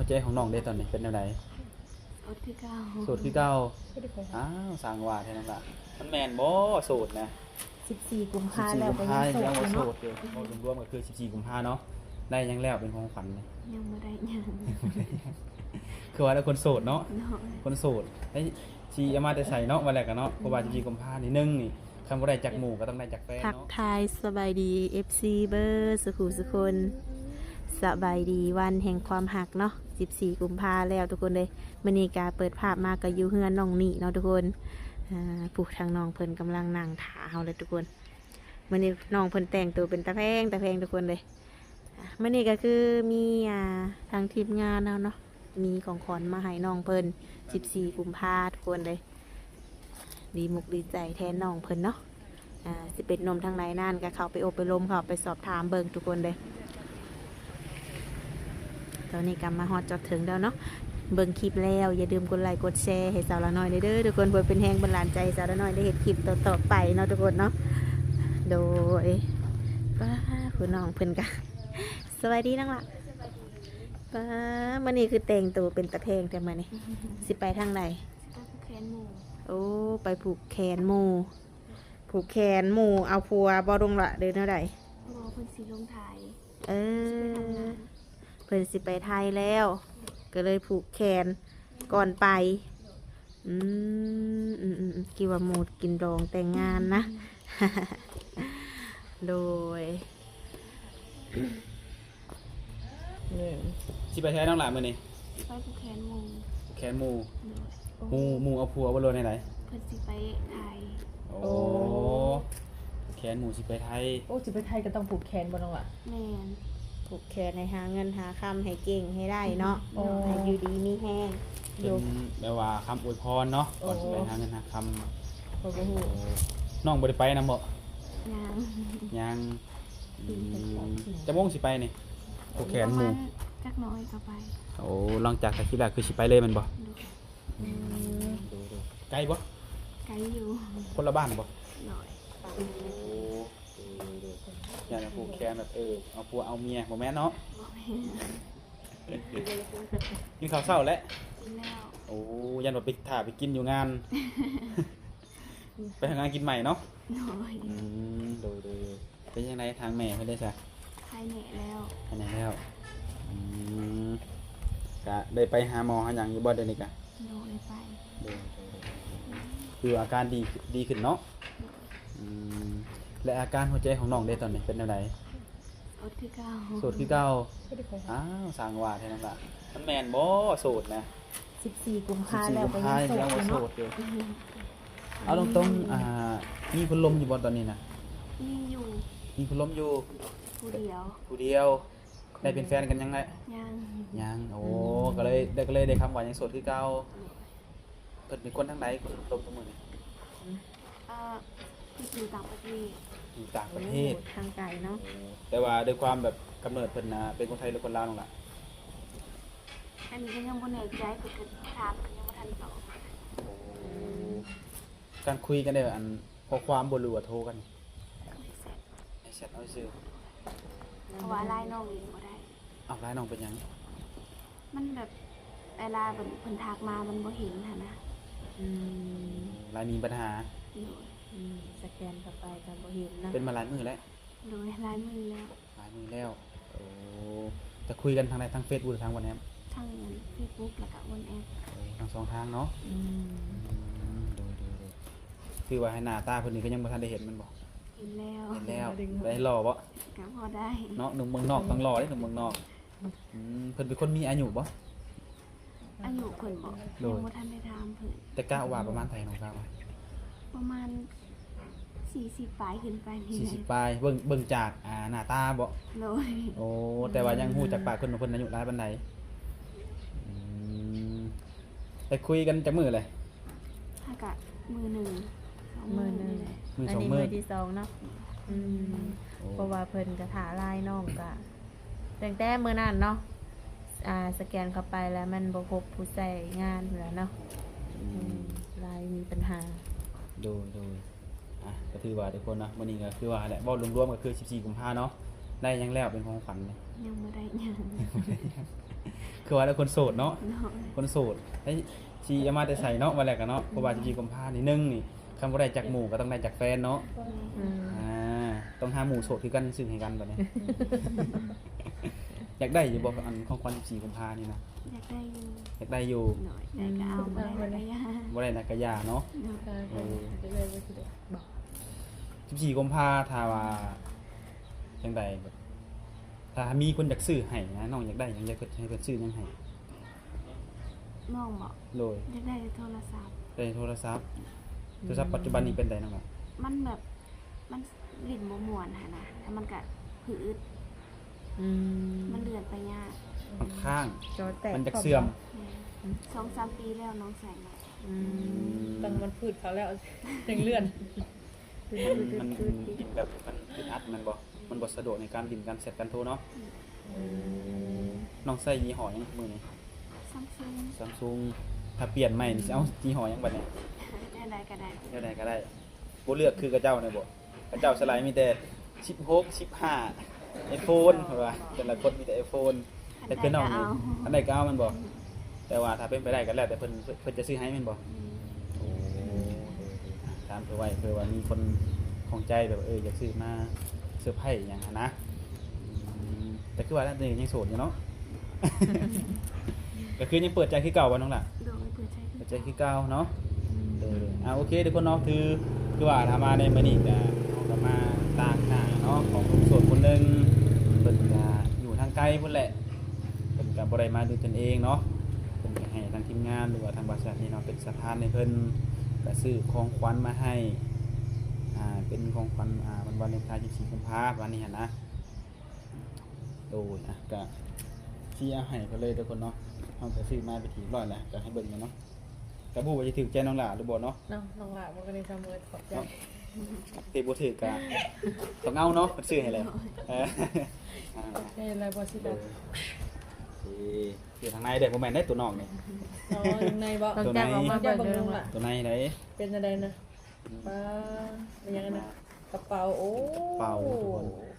ใจของน้องได้ตอนนี้เป็นแนวไหนโสดคือเก่าโสดคือเก่าอ้าวสร้างว่าแท้นั่นล่ะมันแม่นบ่โสดนะ14กุมภา14แล้วกุมก็ยั ภาง โส ยัง ด บ่ อยู่ โส เนาะ ดอยู่รวมๆก็คือ14กุมภาเนาะได้ยังแล้วเป็นของขวัญเลย ยังไม่ได้ยัง คือว่าแล้วคนโสดเนาะ น้อย คนโสดไอ้ชีเอามาแต่ใส่เนาะวันแรกกันเนาะเพราะว่า14กุมภานี่หนึงนี่คำบ่ได้จากหมู่ก็ต้องได้จากแฟน ทัก เนาะ ทายสบายดี FC เบอร์สุขุสุคนสบายดีวันแห่งความหักเนาะ14กุมภาแล้วทุกคนเลยมื้อนี้ก็เปิดภาพมาก็อยู่เฮือนน้องนี่เนาะทุกคนผู้ทางน้องเพิ่นกำลังนั่งถาเฮาเลยทุกคนมื้อนี้น้องเพิ่นแต่งตัวเป็นตาแพงทุกคนเลยมื้อนี้ก็คือมีทางทีมงานเนาะมีของขวัญมาให้น้องเพิ่น14กุมภาทุกคนเลยดีมุกดีใจแทนน้องเพิ่นเนาะสิเป็นนมทางไหนนั่นก็เข้าไปอบไปลมเข้าไปสอบถามเบิ่งทุกคนเลยตอนนี้กำมาฮอดจอดถึงแล้วเนาะเบิ่งคลิปแล้วอย่าลืมกดไลค์กดแชร์ให้สาวละน้อยเด้อทุกคนเพื่อเป็นแรงบันดาลใจสาวละน้อยได้เห็นคลิปต่อๆไปเนาะทุกคนเนาะโดยป้าคุณน้องเพิ่นกันสวัสดีน้องละป้ามื่อนี้คือแต่งตัวเป็นตะแพงแต่มื่อนี้สิไปทางไหนก็คือแคนหมู่โอ้ไปผูกแขนหมู่ผูกแขนหมู่เอาผัวบ่ลงละเดินเท่าไหร่รอเพิ่นสิลงไทยเออเพิ่นสิไปไทยแล้วก็เลยผูกแขนก่อนไปคิดว่าหมูดกินดองแต่งงานนะ โดยสิไปใช้น้องหลานมื้อนี้ ไปผูกแคนหมู่ แขนหมู่ โดยหมู่เอาผัวบ่รู้ไหน เพิ่นสิไปไทยโอ้แขนหมู่สิไปไทย โอ้สิไปไทยก็ต้องผูกแขนบ่น้องล่ะ แม่น ผูกแขนให้หาเงินหาคำให้เก่งให้ได้เนาะ โอ้ ให้อยู่ดีมีแห้ง เป็นแบบว่าคำอวยพรเนาะก่อนสิไปหาเงินหาค โอ้โห ำน้องบ่ได้ไปนำบ่ ยัง ยังจะม่วงสิไปนี่ผูกแขนหมู่ จักน้อยก็ไป โอ้หลังจากคลิปแรกคือสิไปเลยแมันบ่ ดู ไกลบ่ ไกลอยู่ คนละบ้านบ่ หน่อย อยากจะผูกแขนแบบเอาผัวเอาเมียบ่แม่นเนาะ บ่แม่น กินข้าวเช้าแล้ว กินแล้ว โอ้ยันว่าไปถ่าไปกินอยู่งาน ไปทำงานกินใหม่เนาะ หน่อย โดยเป็นยังไงทางแม่เพิ่นได้ซะ ใครแหน่แล้ว อันไหนแล้วก็ได้ไปหาหมอหาหยังอยู่บ่เดี๋ยวนี้กะ โดยไป คืออาการดีขึ้นเนาะและอาการหัวใจของน้องได้ตอนนี้เป็นแนวไหน โสดคือเก่า โสดคือเก่าอ้าวสร้างว่าแท้นั่นล่ะมันแม่นบ่โสดนะ14กุมภา 14 แล้ว กุม ก็ ภา ยังโส ยัง ดอ บ่ ยู่ โส เนาะ ดอยู่เอาตรงๆมีคนลมอยู่บ่ตอนนี้นะ มีอยู่ มีคนลมอยู่ ผู้เดียว ผู้เดียวได้เป็นแฟนกันยังไง ยัง ยังโอ้ก็เลยได้คำว่ายังโสดคือเก่าเพิ่นเป็นคนทางใดคนลมทั้งหมดนี่ ที่อยู่ต่างประเทศ อยู่ต่างประเทศ ทางไกลเนาะ แต่ว่าด้วยความแบบกำเนิดเพิ่นนะเป็นคนไทยหรือคนลาวนั่นล่ะ อันนี้ก็ยังบ่แน่ใจเพิ่นก็ถามยังบ่ทันตอบ การคุยกันได้อันข้อความบ่รู้ว่าโทรกัน ไม่เสร็จ ไอ้แชทเอาซื่อ เพราะว่าไล่น้องเองบ่ได้ เอาไลน์น้องเป็นหยัง มันแบบเวลาเพิ่นทักมามันบ่เห็นหั่นนะ ไลน์มีปัญหา โดย สแกนเข้าไปก็บ่เห็นนะ เป็นมาหลายมื้อแล้ว โดยลายมือแล้ว หลายมื้อแล้วโอ้จะคุยกันทางใดทาง Facebook หรือทาง WhatsApp ทั้ง Facebook แล้วก็บนแอป ทั้งสองทางเนาะดูคือว่าให้หน้าตาเพิ่นนี่ก็ยังบ่ทันได้เห็นมันบ่ เห็นแล้ว เห็นแล้วได้หล่อบ่ ก็พอได้ เนาะหนุ่มเมืองนอกต้องรอเด้หนุ่มเมืองนอกเพิ่นเป็นคนมีอายุบ่ อายุเพิ่นบ่ โดย ยังบ่ทันได้ถามเพิ่น แต่กล้าว่าประมาณไทยน้องกล้าว่า ประมาณ40ปลายขึ้นไปนี่แหละ 40ปลายเบิ่งจากหน้าตาบ่ โดย โอ้แต่ว่ายังฮู้จากปากเพิ่นว่าเพิ่นอายุหลายปานใดไปคุยกันจักมื้อเลย ถ้าก็มือหนึ่งสอง มือหนึ่ง นี่แหละ มือ อัน สอง นี้ มื มื อ อที่สองเนาะเพราะว่าเพิ่นกระถาลายน้องกะแต่งแต่มือนั่นเนาะสแกนเข้าไปแล้วมันบ่พบผู้ใช้งานเหลือเนาะลายมีปัญหา ดูก็ถือว่าทุกคนนะวันนี้ก็คือว่าแหละเว้ารวมๆก็คือ14กุมภาพันธ์เนาะ ได้ยังแล้วเป็นของขวัญเลย ยังบ่ได้หยัง คือว่าแล้วคนโสดเนาะ โดย คนโสดไอ้ชีเอามาแต่ใส่เนาะวันแรกกันเนาะเพราะว่า14กุมภาพันธ์นี่หนึงนี่คำบ่ได้จากหมู่ก็ต้องได้จากแฟนเนาะ อืม ต้องหาหมู่โสดคือกันซึ่งให้กันบัดนี้ อยากได้อยู่บ่อันของขวัญ14กุมภาพันธ์นี่นะ อยากได้อยู่ อยากได้อยู่ หน่อยได้ก็เอาบ่ได้ก็อย่า บ่ได้นักกะยาเนาะ โดย จะเลยว่าสิได้บอก 14กุมภาพันธ์ถ้าว่าจังไดแบบถ้ามีคนอยากซื้อให้นะน้องอยากได้หยังอยากให้เพิ่นซื้อหยังให้ น้องบอก โดย อยากได้โทรศัพท์ ได้โทรศัพท์ปัจจุบันนี้เป็นไดน้องล่ะ มันแบบมันลิ้นบ่ม่วนหั่นน่ะแล้วมันก็ผืด อืม มันเลื่อนไปยาก มันข้าง จอแตก มันจะเสื่อม 2-3 ปีแล้วน้องใส่มา อืม ตั้งมันพืชเขาแล้วยังเลื่อน มันดินแบบมันอึดอัดมันมันบ่สะดวกในการดินการเสร็จการโทรเนาะน้องใส่ยี่ห้อหยังมื้อนี้ Samsung Samsung ถ้าเปลี่ยนใหม่นี่สิเอายี่ห้อหยังบัดนี้ ได้ก็ได้ เท่าใดก็ได้บ่เลือกคือกระเจ้าเนี่ยบ่กระเจ้าสไลด์มีแต่16 15 iPhone เพราะว่าแต่ละคนมีแต่ iPhone แต่คือน้องนี่อันใดก็เอามันบ่แต่ว่าถ้าเป็นไปได้ก็แล้วแต่เพิ่นจะซื้อให้แม่นบ่ โอ้ถามเพื่อไว้เพื่อว่ามีคนของใจแบบอยากซื้อมาเซอร์ไพรส์อย่างนั้นนะแต่คือว่าแล้วนี่ยังโสดอยู่เนาะ ก็คือยังเปิดใจคือเก่าวันน้องล่ะ โดยเปิดใจ เปิดใจคือเก่าเนาะโอเคทุกคนเนาะคือว่าทำมาในมื้อนี้ก็เราก็มาต่างหน้าเนาะของหนุ่มโสดคนหนึงเพิ่นก็อยู่ทางไกลพุ่นแหละเพิ่นก็บ่ได้มาด้วยตนเองเนาะเพิ่นก็ให้ทางทีมงานหรือว่าทางบริษัทนี่เนาะเป็นสะพานให้เพิ่น ก็ซื้อของขวัญมาให้เป็นของขวัญวันวาเลนไทน์14กุมภาพันธ์วันนี้หั่นนะโดยก็ที่เอาให้เพิ่นเลยทุกคนเนาะเฮาก็ซื้อมาไปนที่ร้อยแล้วก็ให้เบิ่งกันเนาะก็บ่ว่าจะถูกใจน้องหล่าหรือบ่เนาะ น้องหลามันก็ได้ทำมือขอบใจ ที่บ่ถูกก็ต้องเอาเนาะเพิ่นซื้อให้แล้วอ่า ได้อะไรบ่สิได้ อยู่ทางในเด้บ่แม่นได้ตัวน้องนี่ อ๋อยังไงบ่ ต้องจับออกมา จะ เบิ่ง บัง เด้ ล อง ล่ะ ตัวในไหน เป็นอะไรนะป้าเป็นยังไงนะกระเป๋าโอ้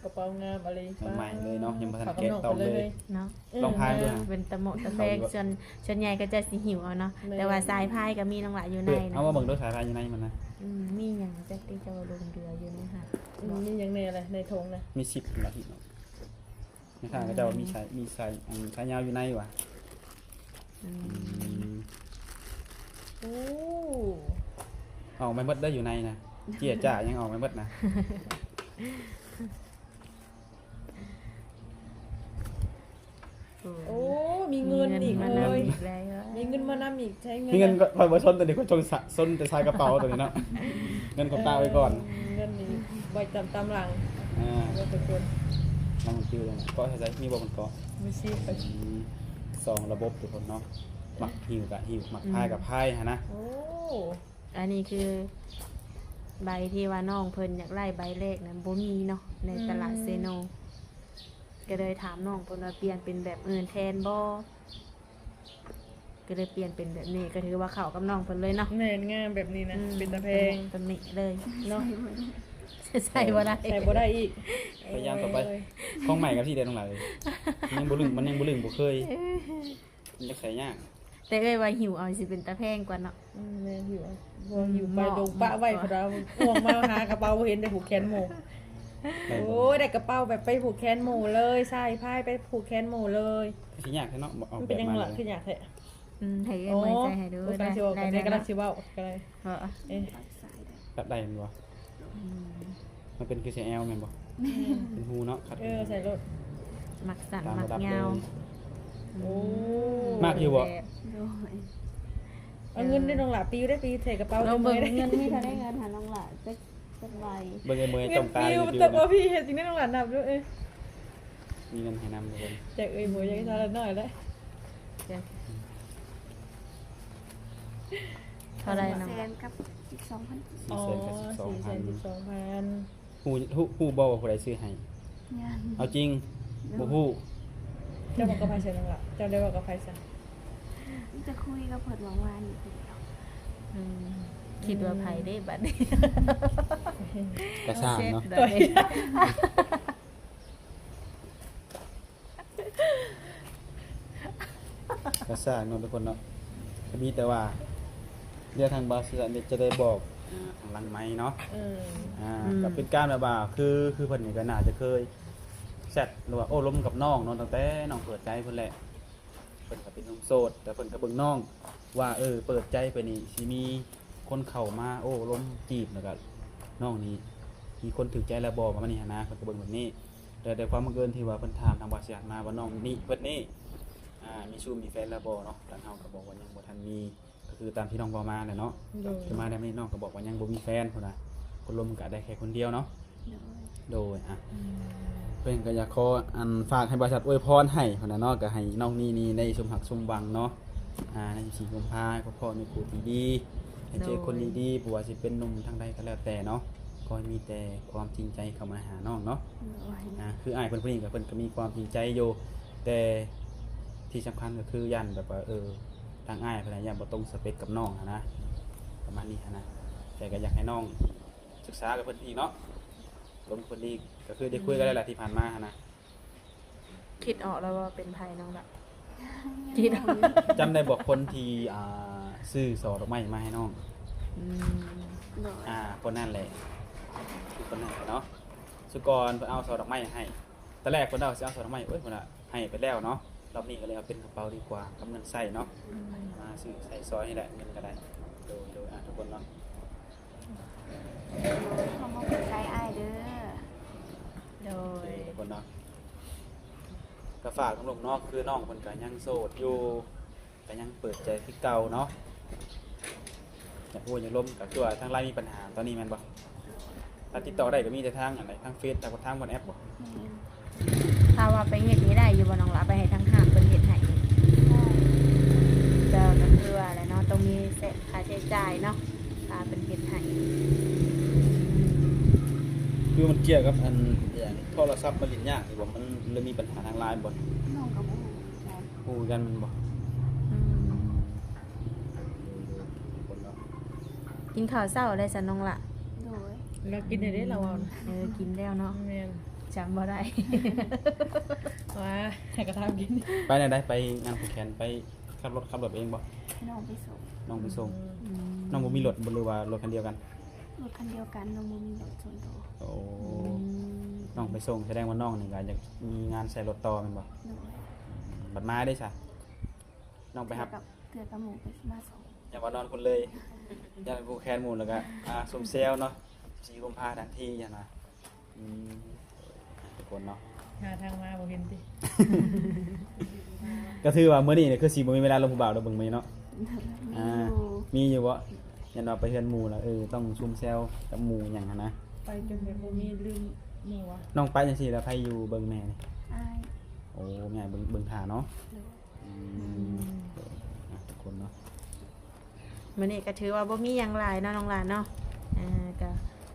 กระเป๋างามอะไร ใหม่เลยเนาะยังบ่ทันแกะต้องเลย เนาะ ลองพายด้วย เป็นตะโมะตะแพงส่วนใหญ่ก็จะสิหิวเอาเนาะแต่ว่าสายพายก็มีน้องหลายอยู่ในนะ เอามาเบิ่งด้วยสายพานอยู่ในมันนะ มีอย่างจักที่จะลงเรืออยู่ในหาด นี่ยังในอะไรในธงนะ มี10นาทีเนาะในทางก็จะว่ามีสายยาวอยู่ในว่ะ โอ้ ออกไม่เบิดได้อยู่ในนะเจียจ่ายังออกไม่เบิดนะ โอ้มีเงินอีกเลย อีกแล้ว มีเงินมานำอีกใช้เงิน มีเงินก็คอยมาชนแต่เด็กคนชนซนแต่ชายกระเป๋าตัวนี้เนาะ เงินของตาไว้ก่อน เงินนี่ใบตามหลัง ก็ ทุกคน นั่งมันฟิวเลยนะก็ใช้มีบ่มันก็ มีซีไป สองระบบทุกคนเนาะหมักหิวกับหิวหมักพายกับพายฮะนะ โอ้ อันนี้คือใบที่ว่าน้องเพิ่นอยากไล่ใบเลขนะบ่มีเนาะในตลาดเซโนก็เลยถามน้องเพิ่นว่าเปลี่ยนเป็นแบบอื่นแทนบ่ก็เลยเปลี่ยนเป็นแบบนี้ก็ถือว่าเข้ากับน้องเพิ่นเลยเนาะ แม่นงามแบบนี้นะเป็นตะเพง ตำหนิเลย เนาะ ใส่บ่ได้ ใส่บ่ได้อีก พยายามต่อไปของใหม่กับที่เดียวตรงไหนเลยยังบ่ลึงมันยังบ่ลึงบ่เคยมันจะใส่ยาก แต่เอ้ยว่าหิวเอาสิเป็นตะแพงกว่าเนาะ แม่หิวหิวไปลงปะไว้พอเราห่วงมาหากระเป๋าเห็นแต่ผูกแขนหมูโอ้ยได้กระเป๋าแบบไปผูกแขนหมูเลยใส่ผ้าไปผูกแขนหมูเลย สิยากแท้เนาะเอา มัน แบ เป็น บ ยัง มา ไง เลย ขึ้นอยากแท้ ให้เอ้ย โอ้ ไว้ใจให้ดู กำลังชิวกันกำลังชิวกันเลย เหรอ เอ๊ะ สายได้ แบบใดมันบ่มันเป็นคือใส่แอลแม่นบ่เป็นฮูเนาะครับ ใส่รถ มักสั่น ตาม มัก ระดับ ยาว เลย โอ้ มากอยู่บ่ โดย เอาเงินได้ลงหลับปีได้ปีใส่กระเป๋า เราเบิ่ง ได้ เงินมีเท่าได้เงินหาน้องหล่ะจักใบ เบิ่งไอ้เมย์ เงิ จ้อน งตา ปิ อยู่ ว อยู่ แต่ว่า นะ พี่เห็นจริงได้ลงหลับนับด้วย มีเงินให้นำทุกคน แจกหมูยังทานหน่อยได้ เท่าไรน้อง แส หล่ะ นกับ12,000 อ๋อ 412,000 412,000 ฮู้บ่ว่าผู้ใดซื้อให้ ยัน เอาจริงบ่ฮู้ เจ้าบอกกับไฟใช่ลงหลับเจ้าได้บอกกับไฟใช่ จะคุยกับเพิ่นว่านี่คือ คิดว่าไผได้บัดนี้ กระซ่างเนาะ เสร็จบัดนี้ ก็สร้างเนาะทุกคนเนาะก็มีแต่ว่าเรื่องทางบาสเนี่ยจะได้บอกทางหลังไม้เนาะก็เป็นการแบบว่าคือเพิ่นนี่ก็น่าจะเคยแชทหรือว่าโอ้ล้มกับน้องเนาะตั้งแต่น้องเปิดใจเพิ่นแหละเพิ่นก็เป็นหนุ่มโสดแต่เพิ่นก็เบิ่งน้องว่าเปิดใจไปนี่สิมีคนเข้ามาโอ้ล้มจีบแล้วก็น้องนี่มีคนถูกใจแล้วบ่ประมาณนี้นะเพิ่นก็เบิ่งแบบนี้แต่ความบังเอิญที่ว่าเพิ่นถามทางบาสมาว่าน้องนี่เพิ่นนี่มีชู้มีแฟนแล้วบ่เนาะทางเฮาก็บอกว่ายังบ่ทันมีก็คือตามที่น้องบอกมาแหละเนาะคือมาได้ไม่น้องก็บอกว่ายังบ่มีแฟนพุ่นน่ะคนลมก็ได้แค่คนเดียวเนาะโดยเพิ่นก็อยากขอฝากให้บริษัทอวยพรให้พุ่นน่ะเนาะก็ให้น้องนี่ได้สมหักสมหวังเนาะใน4กุมภาพันธ์พ่อมีผู้ที่ดีให้เจอคนดีๆบ่ว่าสิเป็นหนุ่มทางใดก็แล้วแต่เนาะขอให้มีแต่ความจริงใจเข้ามาหาน้องเนาะคืออ้ายเพิ่นผู้นี้ก็เพิ่นก็มีความจริงใจอยู่แต่ที่สำคัญก็คือยันแบบว่าทางอ้ายเพิ่นยันบ่ตรงสเปคกับน้องนะประมาณนี้นะแต่ก็อยากให้น้องศึกษากับเพิ่นอีกเนาะลงคนอีกก็คือได้คุยกันแล้วแหละที่ผ่านมานะ คิดออกแล้วว่าเป็นไผน้องละ จำได้บอกคนที่ซื้อสอดอกไม้มาให้น้อง โดย คนนั่นแหละคือคนนั่นแหละเนาะสุกรเพิ่นเอาสอดอกไม้ให้ตอนแรกเพิ่นเอาสิเอาสอดอกไม้เพิ่นให้ไปแล้วเนาะรอบนี้ก็เลยเอาเป็นกระเป๋าดีกว่ากับเงินใส่เนาะมาซื้อใส่ซอยนี่แหละเงินก็ได้โดยทุกคนเนาะ เขามาเปิดใจอ้ายเด้อ โดย ทุกคนเนาะก็ฝากทั้งลูกเนาะคือน้องเพิ่นก็ยังโสดอยู่ก็ยังเปิดใจคือเก่าเนาะอยากพูดอยากล้มก็คือว่าทางไลน์มีปัญหาตอนนี้แม่นบ่ถ้าติดต่อได้ก็มีแต่ทางอะไรทางเฟซทางบนแอปบ่ ถ้าว่าไปเฮ็ดนี้ได้อยู่บ่น้องละไปให้ทางห้างเพิ่นเฮ็ดให้ก็คือว่าอะไรเนาะต้องมีเสร็จค่าใช้จ่ายเนาะค่าเป็นเฮ็ดให้ คือมันเกี่ยวกับอย่างโทรศัพท์มันลิ้นยากนี่บ่มันเลยมีปัญหาทางไลน์บ่ น้องกับหมู่แฟน ฮู้กันมันบ่ กินข้าวเช้าได้ซะน้องละ โดย เรากินได้เราเอา กินแล้วเนาะ แม่น จำบ่ได้ ว่าให้กระทำกิน ไปไหนได้ไปงานผูกแขนไปขับรถเองบ่ น้องไปส่ง น้องไปส่งน้องบ่มีรถบ่หรือว่ารถคันเดียวกัน รถคันเดียวกันน้องบ่มีรถส่วนตัว โอ้น้องไปส่งแสดงว่าน้องนี่ก็อยากมีงานใส่รถต่อแม่นบ่ โดย บัดมาได้ซะน้องไปรับ เถื่อกับหมู่ไปมาส่ง อย่ามานอนคนเลยอย่าไปผูกแขนหมู่แล้วก็สมเซลเนาะ4กุมภาพันธ์ทันทีอย่างน่ะทุกคนเนาะ หาทางมาบ่เห็นติ ก็ถือว่ามื้อนี้เนี่ยคือสิบ่มีเวลาลงผู้บ่าวดอกเบิ่งมื้อนี้เนาะ มีอยู่มีอยู่บ่ยันว่าไปเฮือนหมู่แล้วต้องซุ่มแซวกับหมู่หยังหั้นนะ ไปจนแบบบ่มีลืมหมู่อะ น้องไปจังซี่แล้วใครอยู่เบิ่งแม่นี่ อ้าย โอ้แม่เบิ่งท่าเนาะ โดย ทุกคนเนาะ มื้อนี้ก็ถือว่าบ่มีหยังหลายเนาะน้องหลานเนาะก็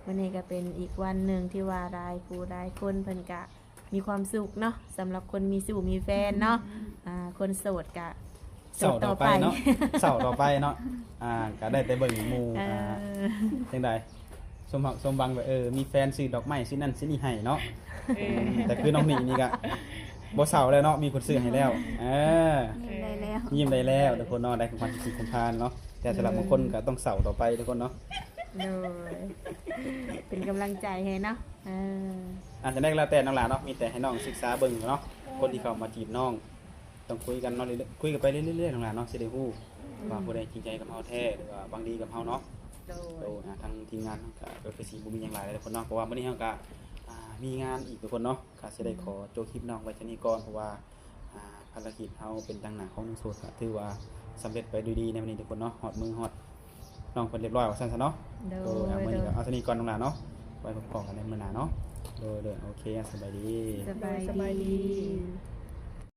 มื้อนี้ก็เป็นอีกวันหนึ่งที่ว่าหลายผู้หลายคนเพิ่นก็มีความสุขเนาะสำหรับคนมีสู่มีแฟนเนาะคนโสดก็ เสาร์ต่อไปเนาะเสาร์ต่อไปเนาะก็ได้แต่เบิ่งหมู่จังได๋สมบังว่ามีแฟนซื้อดอกไม้ซื้อนั่นซื้อนี่ให้เนาะแต่คือน้องหนีนี่ก็บ่เสาร์แล้วเนาะมีคนซื้อให้แล้วยิ้มได้แล้ว ยิ้มได้แล้วทุกคนเนาะได้ของขวัญ4กุมภาพันธ์เนาะแต่สำหรับบางคนก็ต้องเสาร์ต่อไปทุกคนเนาะ เลยเป็นกำลังใจให้เนาะอาจจะได้แล้วแต่น้องหลานเนาะมีแต่ให้น้องศึกษาเบิ่งเนาะคนที่เข้ามาจีบน้องต้องคุยกันเนาะคุยกันไปเรื่อยๆน้องหลานเนาะสิได้ฮู้ว่าผู้ใดจริงใจกับเฮาแท้หรือว่าบางดีกับเฮาเนาะทางทีมงานก็คือสิบ่มีหยังหลายเลยทุกคนเนาะเพราะว่ามื้อนี้เฮาก็มีงานอีกทุกคนเนาะก็สิได้ขอโจคลิปน้องไว้เท่านี้ก่อนเพราะว่าภารกิจเฮาเป็นทางหน้าของโสดก็ถือว่าสำเร็จไปด้วยดีในวันนี้ทุกคนเนาะฮอดมือฮอดน้องเพิ่นเรียบร้อยว่าซั่นซะเนาะมื้อนี้ก็เอาเท่านี้ก่อนน้องหลานเนาะไว้พบกันในมื้อหน้าเนาะโดยโอเคสบายดี สบายดี